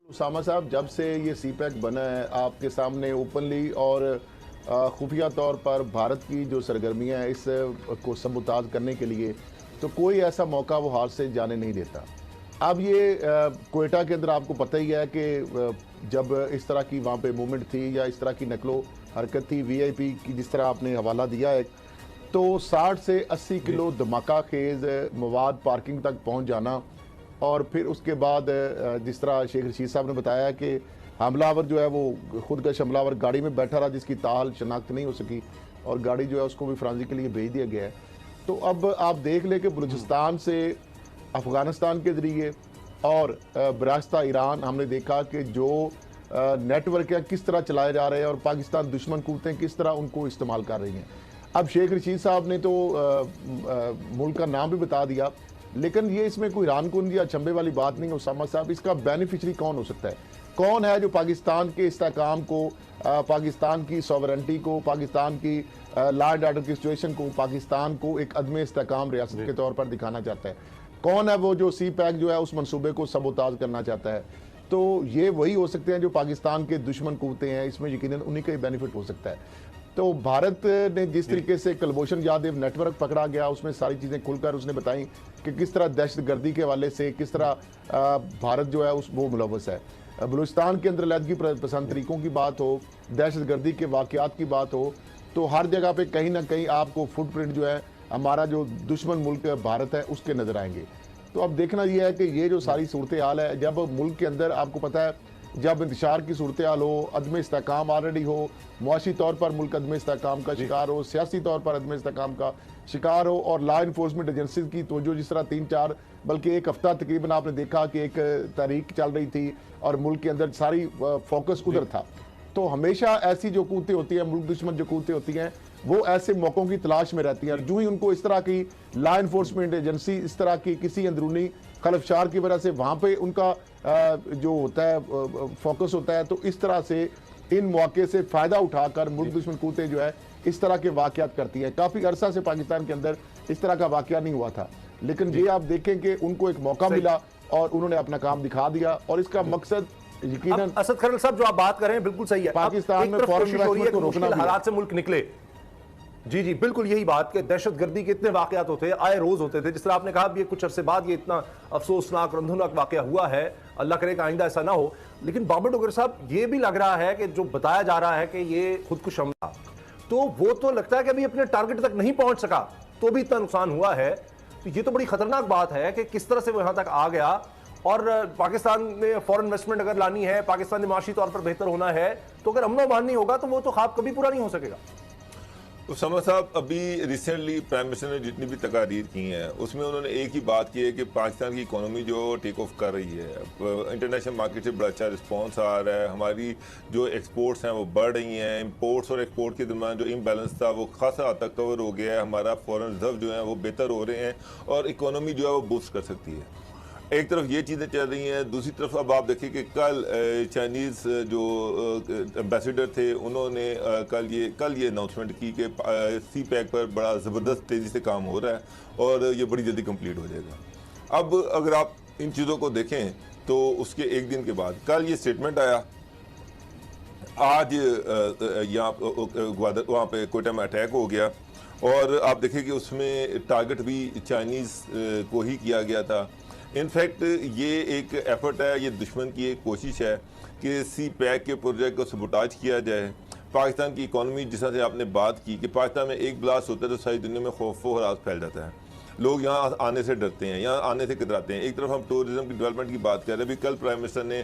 उसामा साहब, जब से ये सी पैक बना है आपके सामने ओपनली और खुफिया तौर पर भारत की जो सरगर्मियाँ हैं इस को सबूताज करने के लिए, तो कोई ऐसा मौका वो हाथ से जाने नहीं देता। अब ये क्वेटा के अंदर आपको पता ही है कि जब इस तरह की वहाँ पे मूवमेंट थी या इस तरह की नकलो हरकत थी, वीआईपी की जिस तरह आपने हवाला दिया है, तो 60 से 80 किलो धमाका खेज मवाद पार्किंग तक पहुँच जाना और फिर उसके बाद जिस तरह शेख रशीद साहब ने बताया कि हमलावर जो है वो खुदकश हमलावर गाड़ी में बैठा रहा जिसकी ताल शनाख्त नहीं हो सकी और गाड़ी जो है उसको भी फ्रांसी के लिए भेज दिया गया है। तो अब आप देख लें कि बलूचिस्तान से अफ़गानिस्तान के ज़रिए और बरास्ता ईरान हमने देखा कि जो नेटवर्क है किस तरह चलाए जा रहे हैं और पाकिस्तान दुश्मन कुव्वतें किस तरह उनको इस्तेमाल कर रही हैं। अब शेख रशीद साहब ने तो मुल्क का नाम भी बता दिया, लेकिन ये इसमें कोई रानकुन या चंबे वाली बात नहीं है उसामा साहब। इसका बेनिफिशरी कौन हो सकता है? कौन है जो पाकिस्तान के इस्तेहकाम को, पाकिस्तान की सॉवरेंटी को, पाकिस्तान की लॉ एंड ऑर्डर की सिचुएशन को, पाकिस्तान को एक अदम इस्तेहकाम रियासत के तौर पर दिखाना चाहता है? कौन है वो जो सी पैक जो है उस मनसूबे को सबोताज करना चाहता है? तो ये वही हो सकते हैं जो पाकिस्तान के दुश्मन कुव्वतें हैं, इसमें यकीनन उन्हीं का ही बेनिफिट हो सकता है। तो भारत ने जिस तरीके से कलभूषण यादव नेटवर्क पकड़ा गया, उसमें सारी चीज़ें खुलकर उसने बताई कि किस तरह दहशतगर्दी के हवाले से किस तरह भारत जो है उस वो मुलव्वस है। बलूचिस्तान के अंदर लैदगी पसंद तरीकों की बात हो, दहशतगर्दी के वाक़यात की बात हो, तो हर जगह पे कहीं ना कहीं आपको फुटप्रिंट जो है हमारा जो दुश्मन मुल्क भारत है उसके नज़र आएंगे। तो अब देखना यह है कि ये जो सारी सूरत हाल है, जब मुल्क के अंदर आपको पता है जब इंतशार की सूरत हाल हो, अदम इस्तेहकाम ऑलरेडी हो, मुआशी तौर पर मुल्क अदम इस्तेहकाम का शिकार हो, सियासी तौर पर अदम इस्तेहकाम का शिकार हो और लॉ इन्फोर्समेंट एजेंसीज की तवज्जो जिस तरह 3-4 बल्कि एक हफ्ता तकरीबन आपने देखा कि एक तारीख चल रही थी और मुल्क के अंदर सारी फोकस उधर था। तो हमेशा ऐसी जो कूतें होती हैं, मुल्क दुश्मन जो कूतें होती हैं, वो ऐसे मौक़ों की तलाश में रहती हैं। जो ही उनको इस तरह की लॉ इन्फोर्समेंट एजेंसी इस तरह की किसी अंदरूनी खलफशार की वजह से वहाँ पे उनका जो होता है फोकस होता है, तो इस तरह से इन मौके से फ़ायदा उठाकर मुल्क दुश्मन कूतें जो है इस तरह के वाक़यात करती हैं। काफ़ी अरसा से पाकिस्तान के अंदर इस तरह का वाक़या नहीं हुआ था, लेकिन ये आप देखें कि उनको एक मौका मिला और उन्होंने अपना काम दिखा दिया और इसका मकसद यकीनन असद खरल साहब जो आप बात कर रहे हैं बिल्कुल सही है। पाकिस्तान में फॉरेन इन्वेस्टमेंट को रोकना हालात से मुल्क निकले। जी जी बिल्कुल यही बात कि दहशतगर्दी के इतने वाकयात होते हैं, आए रोज होते थे, जिस तरह आपने कहा ये कुछ अरसे बाद ये इतना अफसोसनाक रंधुनाक वाकया हुआ है, अल्लाह करे कि आइंदा ऐसा ना हो। लेकिन बाबर डोगर साहब ये भी लग रहा है कि जो बताया जा रहा है कि ये खुदकुश हमला, तो वो तो लगता है कि अभी अपने टारगेट तक नहीं पहुंच सका तो भी इतना नुकसान हुआ है। तो ये तो बड़ी खतरनाक बात है कि किस तरह से वो यहां तक आ गया। और पाकिस्तान में फॉरेन इन्वेस्टमेंट अगर लानी है, पाकिस्तान ने माशी तौर पर बेहतर होना है, तो अगर अमन अमान नहीं होगा तो वो तो ख्वाब कभी पूरा नहीं हो सकेगा। उसामा साहब, अभी रिसेंटली प्राइम मिनिस्टर ने जितनी भी तकारीर की हैं उसमें उन्होंने एक ही बात की है कि पाकिस्तान की इकोनॉमी जो टेक ऑफ कर रही है, इंटरनेशनल मार्केट से बड़ा अच्छा रिस्पांस आ रहा है, हमारी जो एक्सपोर्ट्स हैं वो बढ़ रही हैं, इंपोर्ट्स और एक्सपोर्ट के दरमियान जो इम्बैलेंस था वो खासा हद तक कवर हो गया है, हमारा फॉरेन रिजर्व जो है वो बेहतर हो रहे हैं और इकोनॉमी जो है वो बूस्ट कर सकती है। एक तरफ ये चीज़ें चल रही हैं, दूसरी तरफ अब आप देखिए कि कल चाइनीज़ जो एम्बेसडर थे उन्होंने कल ये अनाउंसमेंट की कि सी पैक पर बड़ा ज़बरदस्त तेज़ी से काम हो रहा है और ये बड़ी जल्दी कंप्लीट हो जाएगा। अब अगर आप इन चीज़ों को देखें तो उसके एक दिन के बाद कल ये स्टेटमेंट आया, आज यहाँ वहाँ पे कोयटा में अटैक हो गया और आप देखिए कि उसमें टारगेट भी चाइनीज़ को ही किया गया था। इनफैक्ट ये एक एफर्ट है, ये दुश्मन की एक कोशिश है कि सी पैक के प्रोजेक्ट को सबोटाज किया जाए। पाकिस्तान की इकॉनमी जिस तरह से आपने बात की कि पाकिस्तान में एक ब्लास्ट होता है तो सारी दुनिया में खौफ व हरास फैल जाता है, लोग यहाँ आने से डरते हैं, यहाँ आने से कतराते हैं। एक तरफ हम टूरिज्म की डेवलपमेंट की बात कर रहे हैं, अभी कल प्राइम मिनिस्टर ने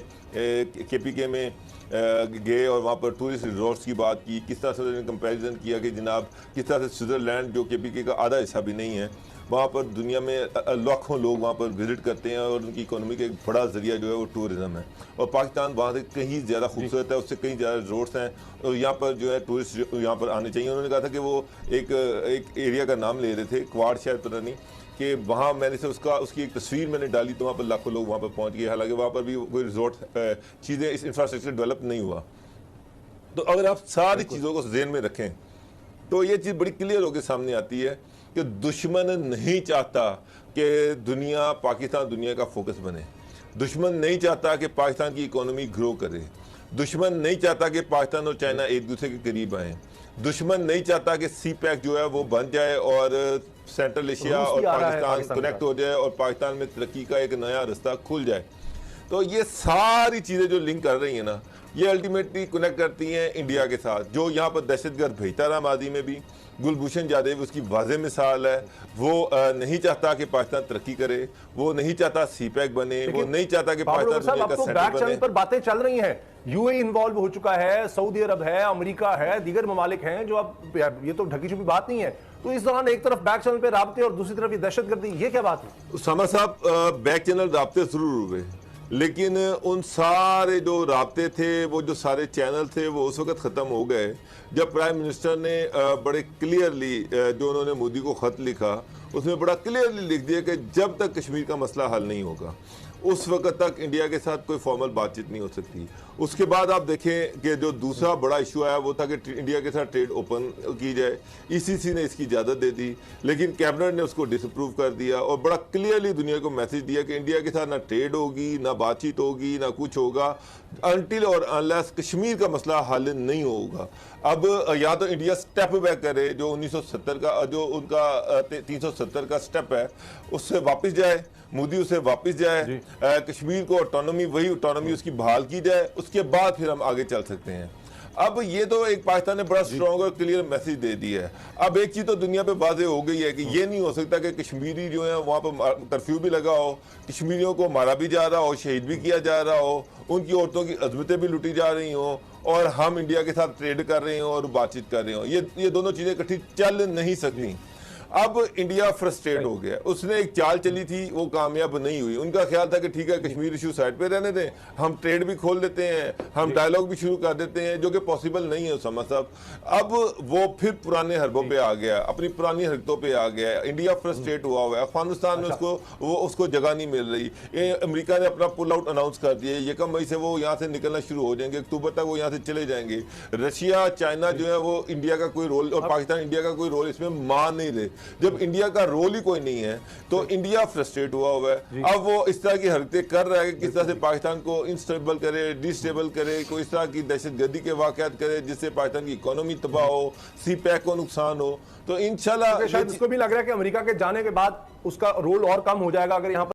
KPK में गए और वहाँ पर टूरिस्ट रिजॉर्ट्स की बात की, किस तरह से उन्होंने कंपैरिजन किया कि जनाब किस तरह से स्विट्ज़रलैंड जो KPK का आधा हिस्सा भी नहीं है, वहाँ पर दुनिया में लाखों लोग वहाँ पर विजिट करते हैं और उनकी इकोनॉमी का एक बड़ा जरिया जो है वो टूरिज़्म है और पाकिस्तान वहाँ से कहीं ज़्यादा खूबसूरत है, उससे कहीं ज़्यादा रिजॉर्ट्स हैं और यहाँ पर जो है टूरिस्ट यहाँ पर आने चाहिए। उन्होंने कहा था कि वो एक एरिया का नाम ले रहे थे, क्वाड शायद पता नहीं, कि वहाँ मैंने से उसकी एक तस्वीर मैंने डाली तो वहाँ पर लाखों लोग वहाँ पर पहुँच गए, हालांकि वहाँ पर भी कोई रिजॉर्ट चीज़ें इस इंफ्रास्ट्रक्चर डेवलप नहीं हुआ। तो अगर आप सारी चीज़ों को ज़हन में रखें तो ये चीज़ बड़ी क्लियर होकर सामने आती है कि दुश्मन नहीं चाहता कि पाकिस्तान दुनिया का फोकस बने। दुश्मन नहीं चाहता कि पाकिस्तान की इकोनॉमी ग्रो करे, दुश्मन नहीं चाहता कि पाकिस्तान और चाइना एक दूसरे के करीब आए, दुश्मन नहीं चाहता कि सी पैक जो है वो बन जाए और सेंट्रल एशिया और पाकिस्तान कनेक्ट हो जाए और पाकिस्तान में तरक्की का एक नया रास्ता खुल जाए। तो ये सारी चीज़ें जो लिंक कर रही हैं ना, ये अल्टीमेटली कनेक्ट करती हैं इंडिया के साथ, जो यहाँ पर दहशतगर्द भेजता रहा मादी में भी। गुलभूषण जादेव उसकी वाज़ेह मिसाल है। वो नहीं चाहता कि पाकिस्तान तरक्की करे, वो नहीं चाहता सी पैक बने, वो नहीं चाहता कि पाकिस्तान दुनिया का सेंटर बने। पर बातें चल रही हैं, यूएई इन्वॉल्व हो चुका है, सऊदी अरब है, अमेरिका है, दीगर ममालिक हैं, जो अब ये तो ढकी छुपी बात नहीं है। तो इस दौरान एक तरफ बैक चैनल पे राब्ते और दूसरी तरफ ये दहशतगर्दी, ये क्या बात है? उसामा साहब, बैक चैनल राब्ते जरूर हुए, लेकिन उन सारे जो राब्ते थे, वो जो सारे चैनल थे, वो उस वक्त ख़त्म हो गए जब प्राइम मिनिस्टर ने बड़े क्लियरली जो उन्होंने मोदी को ख़त लिखा, उसमें बड़ा क्लियरली लिख दिया कि जब तक कश्मीर का मसला हल नहीं होगा उस वक्त तक इंडिया के साथ कोई फॉर्मल बातचीत नहीं हो सकती। उसके बाद आप देखें कि जो दूसरा बड़ा इशू आया वो था कि इंडिया के साथ ट्रेड ओपन की जाए। ईसीसी ने इसकी इजाज़त दे दी, लेकिन कैबिनेट ने उसको डिसअप्रूव कर दिया और बड़ा क्लियरली दुनिया को मैसेज दिया कि इंडिया के साथ ना ट्रेड होगी, ना बातचीत होगी, ना कुछ होगा अनटिल और अनलेस कश्मीर का मसला हल नहीं होगा। अब या तो इंडिया स्टेप बैक करे, जो 1970 का जो उनका 370 का स्टेप है उससे वापस जाए, मोदी उसे वापस जाए, कश्मीर को ऑटोनॉमी, वही ऑटोनॉमी उसकी बहाल की जाए, उसके बाद फिर हम आगे चल सकते हैं। अब ये तो एक पाकिस्तान ने बड़ा स्ट्रॉन्ग और क्लियर मैसेज दे दिया है। अब एक चीज़ तो दुनिया पे वाज़ेह हो गई है कि ये नहीं हो सकता कि कश्मीरी जो है वहाँ पर कर्फ्यू भी लगा हो, कश्मीरियों को मारा भी जा रहा हो, शहीद भी किया जा रहा हो, उनकी औरतों की अजमतें भी लुटी जा रही हों और हम इंडिया के साथ ट्रेड कर रहे हो और बातचीत कर रहे हो। ये दोनों चीज़ें इकट्ठी चल नहीं सकती। अब इंडिया फ्रस्ट्रेट हो गया, उसने एक चाल चली थी वो कामयाब नहीं हुई। उनका ख्याल था कि ठीक है कश्मीर इशू साइड पे रहने दें, हम ट्रेड भी खोल देते हैं, हम डायलॉग भी शुरू कर देते हैं, जो कि पॉसिबल नहीं है उसामा साहब। अब वो फिर पुराने हरबों पे आ गया, अपनी पुरानी हरकतों पे आ गया। इंडिया फ्रस्ट्रेट हुआ है, अफगानिस्तान में उसको जगह नहीं मिल रही। अमेरिका ने अपना पुल आउट अनाउंस कर दिया, 1 मई से वो यहाँ से निकलना शुरू हो जाएंगे, अक्टूबर तक वो यहाँ से चले जाएंगे। रशिया चाइना जो है वो इंडिया का कोई रोल और पाकिस्तान इंडिया का कोई रोल इसमें मान नहीं रहे। जब इंडिया का रोल ही कोई नहीं है तो इंडिया फ्रस्ट्रेट हुआ है। अब वो इस तरह की हरकतें कर रहा है कि किस तरह से पाकिस्तान को इंस्टेबल करे, डिस्टेबल करे, कोई इस तरह की दहशतगर्दी के वाकयात करे जिससे पाकिस्तान की इकोनॉमी तबाह हो, सी पैक को नुकसान हो। तो इंशाल्लाह शायद उसको भी लग रहा है कि अमेरिका के जाने के बाद उसका रोल और कम हो जाएगा अगर यहाँ